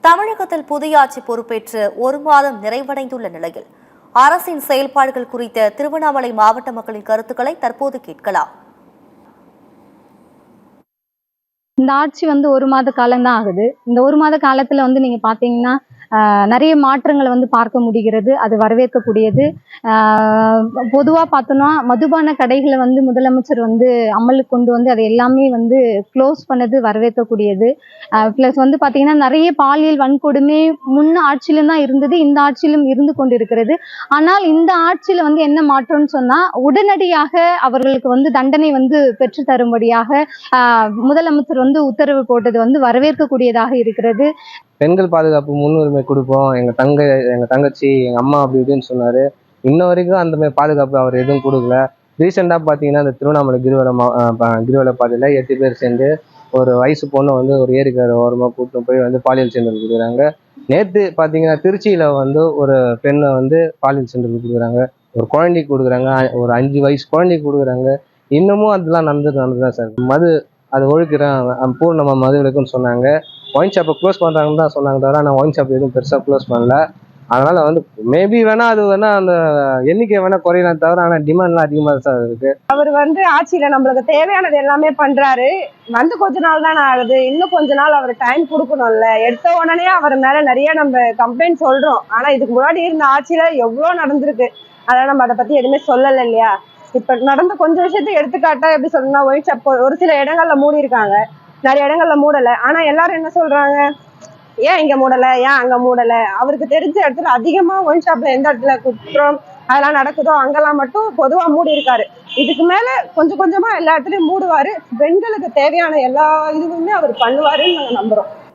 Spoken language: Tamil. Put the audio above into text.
தமிழகத்தில் புதிய ஆட்சி பொறுப்பேற்று ஒரு மாதம் நிறைவடைந்துள்ள நிலையில் அரசின் செயல்பாடுகள் குறித்த திருவண்ணாமலை மாவட்ட மக்களின் கருத்துக்களை தற்போது கேட்கலாம். இந்த ஆட்சி ஒரு மாத காலம் தான் ஆகுது. இந்த ஒரு மாத காலத்துல நீங்க பாத்தீங்கன்னா நிறைய மாற்றங்களை பார்க்க முடிகிறது. அது வரவேற்கக்கூடியது. பொதுவா பார்த்தோம்னா மதுபான கடைகளை முதலமைச்சர் அமலுக்கு கொண்டு அதை எல்லாமே க்ளோஸ் பண்ணது வரவேற்கக்கூடியது. பிளஸ் பாத்தீங்கன்னா நிறைய பாலியல் வன்கொடுமை முன்ன ஆட்சியிலும் தான் இருந்தது, இந்த ஆட்சியிலும் இருந்து கொண்டிருக்கிறது. ஆனால் இந்த ஆட்சியில என்ன மாற்றம்னு சொன்னா உடனடியாக அவர்களுக்கு தண்டனை பெற்று தரும்படியாக முதலமைச்சர் உத்தரவு போட்டது வரவேற்கக்கூடியதாக இருக்கிறது. பெண்கள் பாதுகாப்பு முன்னுரிமை கொடுப்போம், எங்க தங்கச்சி எங்க அம்மா அப்படி இப்படின்னு சொன்னாரு. இன்ன வரைக்கும் அந்த மாதிரி பாதுகாப்பு அவர் எதுவும் கொடுக்கல. ரீசெண்டா பாத்தீங்கன்னா இந்த திருவண்ணாமலை கிரிவல பாதையில 8 பேர் சேர்ந்து ஒரு வயசு பொண்ணை ஒரு ஏரிக்கரை ஓரமா கூட்டு போய் பாலியல் சென்டருக்கு கொடுக்குறாங்க. நேத்து பாத்தீங்கன்னா திருச்சியில ஒரு பெண்ணை பாலியல் சென்டருக்கு கொடுக்குறாங்க. ஒரு குழந்தைக்கு கொடுக்குறாங்க, ஒரு 5 வயசு குழந்தைக்கு கொடுக்குறாங்க. இன்னமும் அதெல்லாம் நடந்துதான் சார். மது அது ஒழிக்கிறேன், பூர்ணமா மது விலக்குன்னு சொன்னாங்க. ஒயின் ஷாப்பை க்ளோஸ் பண்றாங்கன்னு தான் சொன்னாங்க தவிர ஆனால் ஒயின் ஷாப் எதுவும் பெருசா க்ளோஸ் பண்ணல. அதனால மேபி வேணா அது வேணா அந்த எண்ணிக்கை வேணா குறையலாம் தவிர ஆனால் டிமாண்ட்லாம் அதிகமா தான் இருக்கு. அவர் ஆட்சியில நம்மளுக்கு தேவையானது எல்லாமே பண்றாரு. கொஞ்ச நாள் தான் ஆகுது, இன்னும் கொஞ்ச நாள் அவர் டைம் கொடுக்கணும்ல. எடுத்த உடனே அவர் மேல நிறைய நம்ம கம்ப்ளைண்ட் சொல்றோம். ஆனா இதுக்கு முன்னாடி இருந்த ஆட்சியில எவ்வளவு நடந்திருக்கு, அதனால நம்ம அதை பத்தி எதுவுமே சொல்லல இல்லையா. இப்ப நடந்த கொஞ்சம் விஷயத்த எடுத்துக்காட்டா எப்படி சொல்லணும்னா, ஒயின் ஷாப் ஒரு சில இடங்கள்ல மூடி இருக்காங்க, நிறைய இடங்கள்ல மூடல. ஆனா எல்லாரும் என்ன சொல்றாங்க, ஏன் இங்க மூடல, ஏன் அங்க மூடல. அவருக்கு தெரிஞ்ச இடத்துல அதிகமா ஒயின் ஷாப்ல எந்த இடத்துல குற்றம் அதெல்லாம் நடக்குதோ அங்கெல்லாம் மட்டும் பொதுவா மூடி இருக்காரு. இதுக்கு மேல கொஞ்சம் கொஞ்சமா எல்லா இடத்துலயும் மூடுவாரு. பெண்களுக்கு தேவையான எல்லா இதுவுமே அவர் பண்ணுவாருன்னு நாங்க நம்புறோம்.